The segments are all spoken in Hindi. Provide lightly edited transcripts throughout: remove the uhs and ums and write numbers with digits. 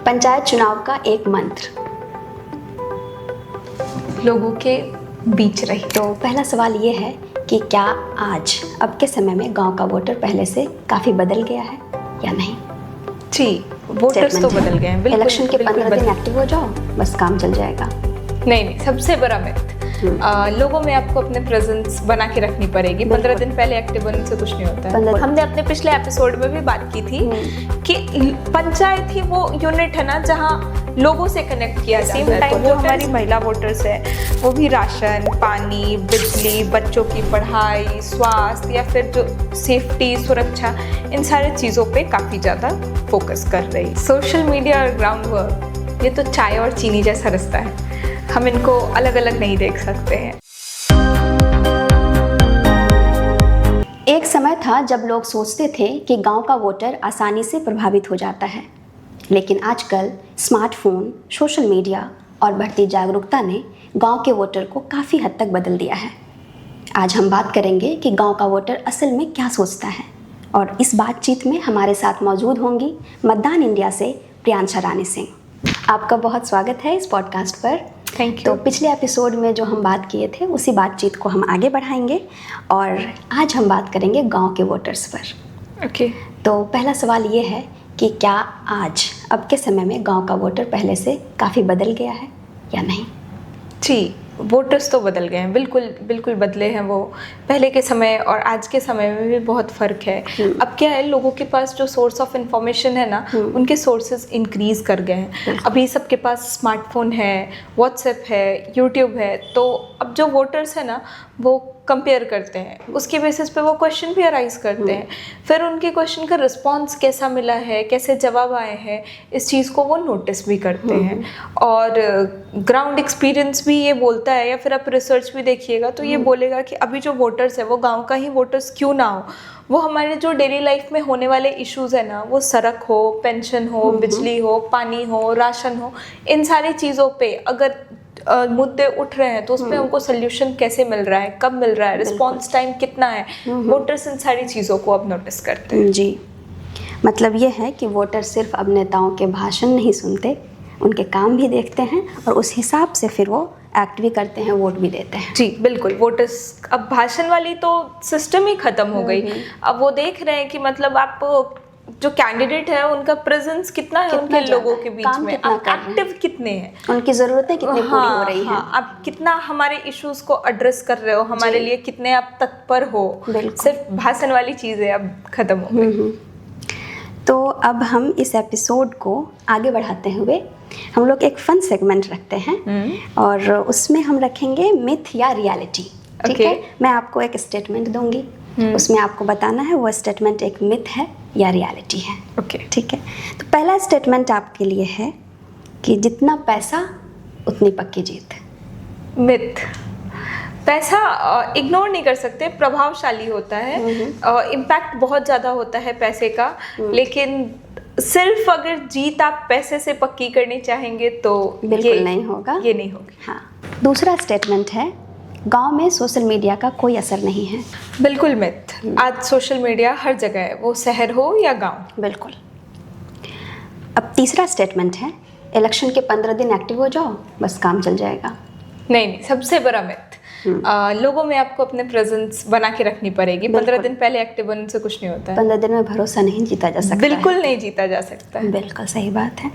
पंचायत चुनाव का एक मंत्र लोगों के बीच रही। तो पहला सवाल ये है कि क्या आज अब के समय में गांव का वोटर पहले से काफ़ी बदल गया है या नहीं? जी, वोटर्स तो बदल गए हैं। बिल्कुल, इलेक्शन के 15 दिन एक्टिव हो जाओ, बस काम चल जाएगा। नहीं, सबसे बड़ा मिथ लोगों में आपको अपने प्रेजेंस बना के रखनी पड़ेगी। 15 दिन पहले एक्टिव होने से कुछ नहीं होता है। हमने अपने पिछले एपिसोड में भी बात की थी कि पंचायत ही वो यूनिट है ना जहाँ लोगों से कनेक्ट किया जाता है। टाइम जो हमारी महिला वोटर्स है वो भी राशन, पानी, बिजली, बच्चों की पढ़ाई, स्वास्थ्य या फिर जो सेफ्टी, सुरक्षा, इन सारी चीज़ों पे काफ़ी ज़्यादा फोकस कर रही। सोशल मीडिया और ग्राउंड वर्क ये तो चाय और चीनी जैसा रिश्ता है, हम इनको अलग अलग नहीं देख सकते हैं। एक समय था जब लोग सोचते थे कि गांव का वोटर आसानी से प्रभावित हो जाता है, लेकिन आजकल स्मार्टफोन, सोशल मीडिया और बढ़ती जागरूकता ने गांव के वोटर को काफ़ी हद तक बदल दिया है। आज हम बात करेंगे कि गांव का वोटर असल में क्या सोचता है, और इस बातचीत में हमारे साथ मौजूद होंगी मतदान इंडिया से प्रियांशा रानी सिंह। आपका बहुत स्वागत है इस पॉडकास्ट पर। Thank you. तो पिछले एपिसोड में जो हम बात किए थे उसी बातचीत को हम आगे बढ़ाएंगे और आज हम बात करेंगे गांव के वोटर्स पर। ओके। तो पहला सवाल ये है कि क्या आज अब के समय में गांव का वोटर पहले से काफ़ी बदल गया है या नहीं? जी, वोटर्स तो बदल गए हैं, बिल्कुल बदले हैं वो। पहले के समय और आज के समय में भी बहुत फ़र्क है। अब क्या है, लोगों के पास जो सोर्स ऑफ इंफॉर्मेशन है ना, उनके सोर्सेज इंक्रीज़ कर गए हैं। अभी सबके पास स्मार्टफोन है, व्हाट्सएप है, यूट्यूब है, तो अब जो वोटर्स है ना वो कंपेयर करते हैं, उसके बेसिस पे वो क्वेश्चन भी अराइज करते हैं। फिर उनके क्वेश्चन का रिस्पॉन्स कैसा मिला है, कैसे जवाब आए हैं, इस चीज़ को वो नोटिस भी करते हैं। और ग्राउंड एक्सपीरियंस भी ये बोलता है, या फिर आप रिसर्च भी देखिएगा तो ये बोलेगा कि अभी जो वोटर्स है वो गांव का ही वोटर्स क्यों ना हो, वो हमारे जो डेली लाइफ में होने वाले इश्यूज़ है ना, वो सड़क हो, पेंशन हो, बिजली हो, पानी हो, राशन हो, इन सारी चीज़ों पे अगर मुद्दे उठ रहे हैं तो उसमें हमको सोल्यूशन कैसे मिल रहा है, कब मिल रहा है, रिस्पॉन्स टाइम कितना है, वोटर्स इन सारी चीज़ों को अब नोटिस करते हैं। जी, मतलब ये है कि वोटर सिर्फ अब नेताओं के भाषण नहीं सुनते, उनके काम भी देखते हैं और उस हिसाब से फिर वो एक्ट भी करते हैं, वोट भी देते हैं। जी बिल्कुल, वोटर्स अब भाषण वाली तो सिस्टम ही ख़त्म हो गई। अब वो देख रहे हैं कि मतलब आप जो कैंडिडेट है उनका प्रेजेंस कितना है, उनके लोगों के बीच में एक्टिव कितने हैं, उनकी ज़रूरतें कितनी पूरी हो रही हैं, आप कितना हमारे इश्यूज को एड्रेस कर रहे हो, हमारे लिए कितने आप तत्पर हो। सिर्फ भाषण वाली चीज़ें अब खत्म हो गई। तो अब हम इस एपिसोड को आगे बढ़ाते हुए हम लोग एक फन सेगमेंट रखते हैं और उसमें हम रखेंगे मिथ या रियलिटी। ठीक है, मैं आपको एक स्टेटमेंट दूंगी, उसमें आपको बताना है वो स्टेटमेंट एक मिथ है या रियलिटी है। ओके, ठीक है। तो पहला स्टेटमेंट आपके लिए है कि जितना पैसा उतनी पक्की जीत। मिथ, पैसा इग्नोर नहीं कर सकते, प्रभावशाली होता है, इम्पैक्ट बहुत ज़्यादा होता है पैसे का, लेकिन सिर्फ अगर जीत आप पैसे से पक्की करनी चाहेंगे तो बिल्कुल नहीं होगा, ये नहीं होगी। हाँ। दूसरा स्टेटमेंट है गांव में सोशल मीडिया का कोई असर नहीं है। बिल्कुल मिथ, आज सोशल मीडिया हर जगह है, वो शहर हो या गांव। बिल्कुल। अब तीसरा स्टेटमेंट है इलेक्शन के 15 दिन एक्टिव हो जाओ, बस काम चल जाएगा। नहीं, सबसे बड़ा मिथ लोगों में आपको अपने प्रेजेंस बना के रखनी पड़ेगी। 15 दिन पहले एक्टिव होने से कुछ नहीं होता है। 15 दिन में भरोसा नहीं जीता जा सकता। बिल्कुल नहीं जीता जा सकता है। बिल्कुल सही बात है।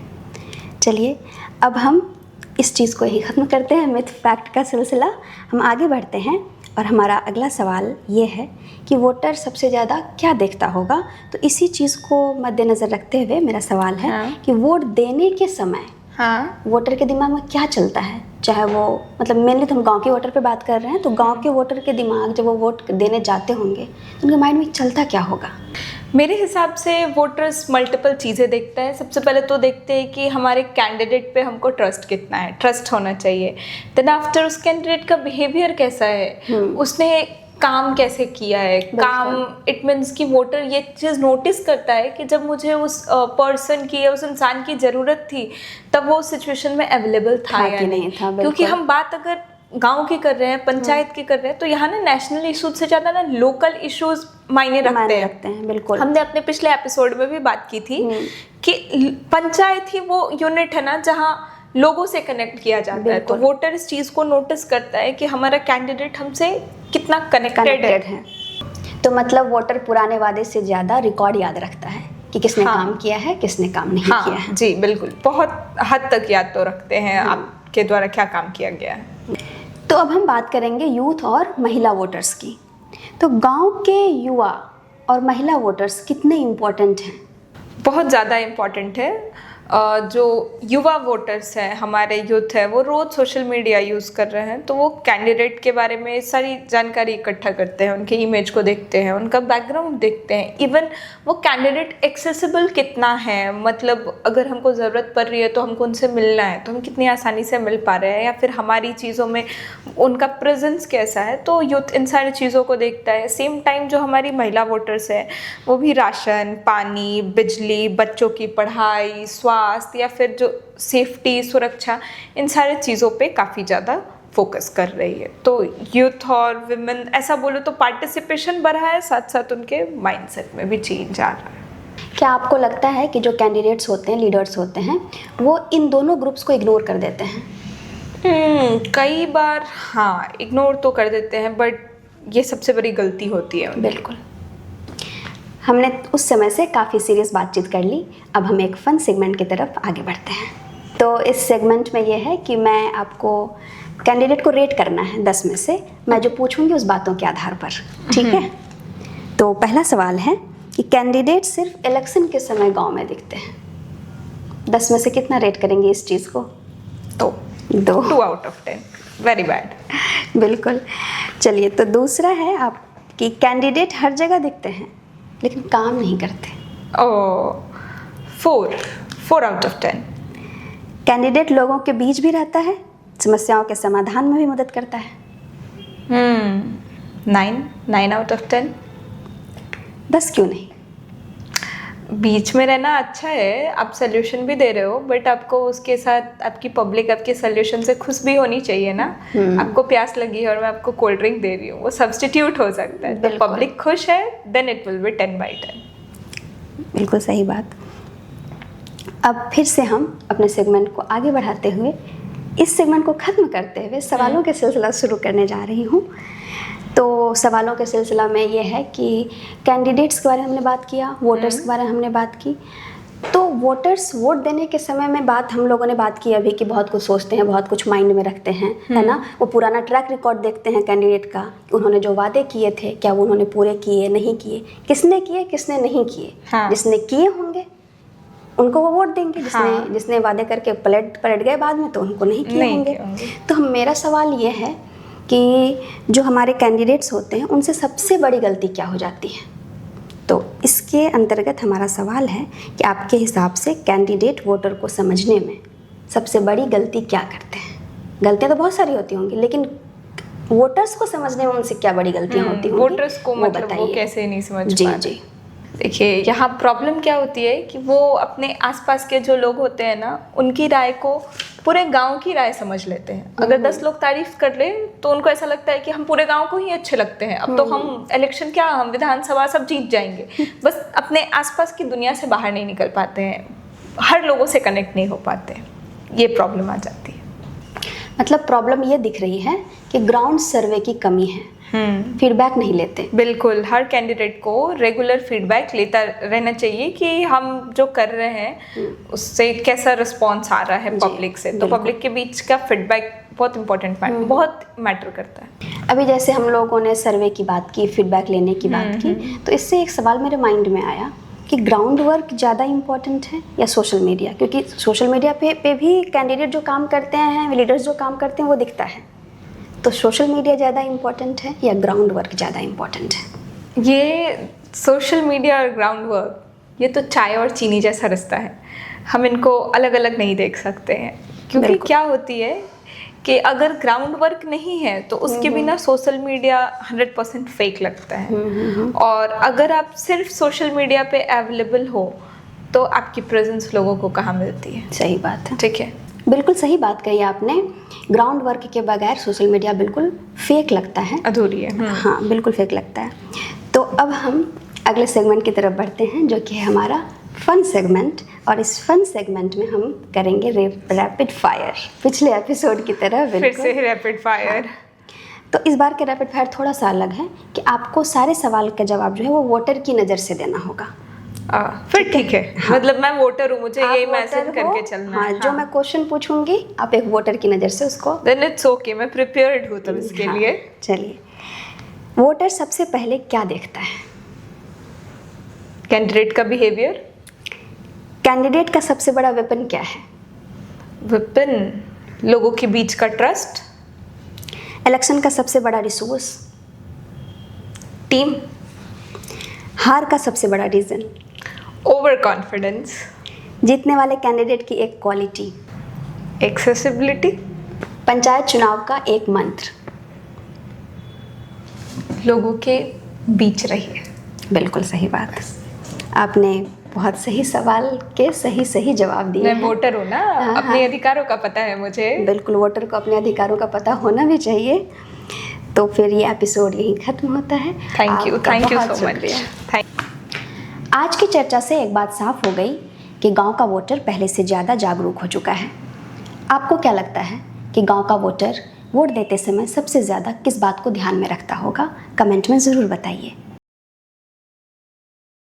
चलिए अब हम इस चीज़ को ही ख़त्म करते हैं, मिथ फैक्ट का सिलसिला। हम आगे बढ़ते हैं और हमारा अगला सवाल ये है कि वोटर सबसे ज़्यादा क्या देखता होगा। तो इसी चीज़ को मद्देनज़र रखते हुए मेरा सवाल है कि वोट देने के समय वोटर के दिमाग में क्या चलता है, चाहे वो मतलब मेनली तो हम गांव के वोटर पे बात कर रहे हैं, तो गांव के वोटर के दिमाग जब वो वोट देने जाते होंगे तो उनके माइंड में चलता क्या होगा? मेरे हिसाब से वोटर्स मल्टीपल चीज़ें देखते हैं। सबसे पहले तो देखते हैं कि हमारे कैंडिडेट पे हमको ट्रस्ट कितना है, ट्रस्ट होना चाहिए। देन आफ्टर उस कैंडिडेट का बिहेवियर कैसा है, उसने काम कैसे किया है, काम इट मीन्स कि वोटर ये चीज़ नोटिस करता है कि जब मुझे उस पर्सन की या उस इंसान की ज़रूरत थी तब वो उस सिचुएशन में अवेलेबल था या नहीं था। क्योंकि हम बात अगर गांव की कर रहे हैं, पंचायत की कर रहे हैं, तो यहाँ ना नेशनल इशूज से ज़्यादा ना लोकल इश्यूज मायने रखते हैं। बिल्कुल। हमने अपने पिछले एपिसोड में भी बात की थी कि पंचायत ही वो यूनिट है ना जहाँ लोगों से कनेक्ट किया जाता है। तो वोटर इस चीज़ को नोटिस करता है कि हमारा कैंडिडेट हमसे कितना कनेक्टेड है। तो मतलब वोटर पुराने वादे से ज़्यादा रिकॉर्ड याद रखता है कि किसने काम किया है, किसने काम नहीं किया है। जी बिल्कुल, बहुत हद तक याद तो रखते हैं आपके द्वारा क्या काम किया गया है। तो अब हम बात करेंगे यूथ और महिला वोटर्स की। तो गांव के युवा और महिला वोटर्स कितने इम्पोर्टेंट हैं? बहुत ज़्यादा इम्पॉर्टेंट है। जो युवा वोटर्स हैं, हमारे यूथ है, वो रोज़ सोशल मीडिया यूज़ कर रहे हैं, तो वो कैंडिडेट के बारे में सारी जानकारी इकट्ठा करते हैं, उनके इमेज को देखते हैं, उनका बैकग्राउंड देखते हैं, इवन वो कैंडिडेट एक्सेसिबल कितना है, मतलब अगर हमको ज़रूरत पड़ रही है तो हमको उनसे मिलना है तो हम कितनी आसानी से मिल पा रहे हैं, या फिर हमारी चीज़ों में उनका प्रेजेंस कैसा है। तो यूथ इन सारी चीज़ों को देखता है। सेम टाइम जो हमारी महिला वोटर्स है वो भी राशन, पानी, बिजली, बच्चों की पढ़ाई, स्वास्थ्य या फिर जो सेफ्टी, सुरक्षा, इन सारे चीज़ों पे काफ़ी ज़्यादा फोकस कर रही है। तो यूथ और विमेन, ऐसा बोलो तो पार्टिसिपेशन बढ़ा है, साथ साथ उनके माइंडसेट में भी चेंज आ रहा है। क्या आपको लगता है कि जो कैंडिडेट्स होते हैं, लीडर्स होते हैं, वो इन दोनों ग्रुप्स को इग्नोर कर देते हैं? कई बार हाँ, इग्नोर तो कर देते हैं, बट ये सबसे बड़ी गलती होती है। बिल्कुल। हमने उस समय से काफ़ी सीरियस बातचीत कर ली। अब हम एक फ़न सेगमेंट की तरफ आगे बढ़ते हैं। तो इस सेगमेंट में ये है कि मैं आपको कैंडिडेट को रेट करना है 10 में से। मैं जो पूछूंगी उस बातों के आधार पर, ठीक है? तो पहला सवाल है कि कैंडिडेट सिर्फ इलेक्शन के समय गांव में दिखते हैं। 10 में से कितना रेट करेंगे इस चीज़ को? 2 2 आउट ऑफ 10, वेरी बैड। बिल्कुल। चलिए, तो दूसरा है आप कि कैंडिडेट हर जगह दिखते हैं लेकिन काम नहीं करते। 4 आउट ऑफ 10। कैंडिडेट लोगों के बीच भी रहता है, समस्याओं के समाधान में भी मदद करता है। 9 आउट ऑफ 10। 10 क्यों नहीं? बीच में रहना अच्छा है, आप सोल्यूशन भी दे रहे हो, बट आपको उसके साथ आपकी पब्लिक आपके सोल्यूशन से खुश भी होनी चाहिए ना। आपको प्यास लगी है और मैं आपको कोल्ड ड्रिंक दे रही हूँ, वो सब्स्टिट्यूट हो सकता है। तो पब्लिक खुश है, देन इट विल बी 10/10। बिल्कुल सही बात। अब फिर से हम अपने सेगमेंट को आगे बढ़ाते हुए इस सेगमेंट को ख़त्म करते हुए सवालों के सिलसिला शुरू करने जा रही हूँ। तो सवालों के सिलसिला में ये है कि कैंडिडेट्स के बारे में हमने बात किया, वोटर्स के बारे में हमने बात की। तो वोटर्स वोट देने के समय में हम लोगों ने बात की अभी कि बहुत कुछ सोचते हैं, बहुत कुछ माइंड में रखते हैं, है ना? वो पुराना ट्रैक रिकॉर्ड देखते हैं कैंडिडेट का, उन्होंने जो वादे किए थे क्या वो उन्होंने पूरे किए, नहीं किए, किसने किए, किसने नहीं किए। जिसने किए होंगे उनको वो वोट देंगे, जिसने वादे करके पलट गए बाद में तो उनको नहीं किए होंगे। तो मेरा सवाल ये है कि जो हमारे कैंडिडेट्स होते हैं उनसे सबसे बड़ी गलती क्या हो जाती है? तो इसके अंतर्गत हमारा सवाल है कि आपके हिसाब से कैंडिडेट वोटर को समझने में सबसे बड़ी गलती क्या करते हैं? गलतियां तो बहुत सारी होती होंगी, लेकिन वोटर्स को समझने में उनसे क्या बड़ी गलतियां होती होंगी? वोटर्स को मतलब वो कैसे नहीं समझ जी पाते? जी देखिए, यहाँ प्रॉब्लम क्या होती है कि वो अपने आसपास के जो लोग होते हैं ना, उनकी राय को पूरे गांव की राय समझ लेते हैं। अगर 10 लोग तारीफ कर ले तो उनको ऐसा लगता है कि हम पूरे गांव को ही अच्छे लगते हैं, अब तो हम इलेक्शन क्या, हम विधानसभा सब जीत जाएंगे। बस अपने आसपास की दुनिया से बाहर नहीं निकल पाते हैं, हर लोगों से कनेक्ट नहीं हो पाते हैं। ये प्रॉब्लम आ जाती है। मतलब प्रॉब्लम ये दिख रही है कि ग्राउंड सर्वे की कमी है, फीडबैक नहीं लेते। बिल्कुल, हर कैंडिडेट को रेगुलर फीडबैक लेता रहना चाहिए कि हम जो कर रहे हैं उससे कैसा रिस्पॉन्स आ रहा है पब्लिक से। तो पब्लिक के बीच का फीडबैक बहुत इंपॉर्टेंट बहुत मैटर करता है। अभी जैसे हम लोगों ने सर्वे की बात की, फीडबैक लेने की बात की, तो इससे एक सवाल मेरे माइंड में आया कि ग्राउंड वर्क ज़्यादा इम्पॉर्टेंट है या सोशल मीडिया? क्योंकि सोशल मीडिया पे भी कैंडिडेट जो काम करते हैं, लीडर्स जो काम करते हैं वो दिखता है। तो सोशल मीडिया ज़्यादा इम्पॉर्टेंट है या ग्राउंड वर्क ज़्यादा इम्पॉर्टेंट है? ये सोशल मीडिया और ग्राउंड वर्क, ये तो चाय और चीनी जैसा रिश्ता है, हम इनको अलग अलग नहीं देख सकते हैं। क्योंकि क्या होती है कि अगर ग्राउंड वर्क नहीं है तो उसके बिना सोशल मीडिया 100% फेक लगता है। और अगर आप सिर्फ सोशल मीडिया पे अवेलेबल हो तो आपकी प्रेजेंस लोगों को कहाँ मिलती है? सही बात है। ठीक है, बिल्कुल सही बात कही आपने। ग्राउंड वर्क के बगैर सोशल मीडिया बिल्कुल फेक लगता है, अधूरी है। हाँ बिल्कुल फेक लगता है। तो अब हम अगले सेगमेंट की तरफ बढ़ते हैं जो कि है हमारा फन सेगमेंट, और इस फन सेगमेंट में हम करेंगे रैपिड फायर, पिछले एपिसोड की तरह फिर बिल्कुल। से रैपिड फायर। हाँ। तो इस बार के रैपिड फायर थोड़ा सा अलग है कि आपको सारे सवाल का जवाब जो है वो वोटर की नज़र से देना होगा। फिर ठीक है। हाँ। मतलब मैं वोटर हूँ, मुझे आप ये वोटर इमेजिन हो, करके चलना हाँ, है। जो मैं क्वेश्चन पूछूंगी आप एक वोटर की नज़र से उसको। देन इट्स ओके, मैं प्रिपेयर्ड हूँ तब इसके हाँ, लिए। चलिए, वोटर सबसे पहले क्या देखता है? कैंडिडेट का बिहेवियर। कैंडिडेट का सबसे बड़ा वेपन क्या है? वेपन, लोगों के बीच का ट्रस्ट। इलेक्शन का सबसे बड़ा रिसोर्स? टीम। हार का सबसे बड़ा रीज़न? Over confidence. जीतने वाले कैंडिडेट की एक क्वालिटी? एक्सेसिबिलिटी। पंचायत चुनाव का एक मंत्र? लोगों के बीच रहिए। बिल्कुल सही बात, आपने बहुत सही सवाल के सही जवाब दिए मैं हैं। वोटर हूँ ना, हाँ, अपने हाँ। अधिकारों का पता है मुझे। बिल्कुल, वोटर को अपने अधिकारों का पता होना भी चाहिए। तो फिर ये एपिसोड यहीं ख़त्म होता है। थैंक यू बहुत सो मच। शुक्रिया। आज की चर्चा से एक बात साफ हो गई कि गांव का वोटर पहले से ज़्यादा जागरूक हो चुका है। आपको क्या लगता है कि गांव का वोटर वोट देते समय सबसे ज़्यादा किस बात को ध्यान में रखता होगा? कमेंट में ज़रूर बताइए।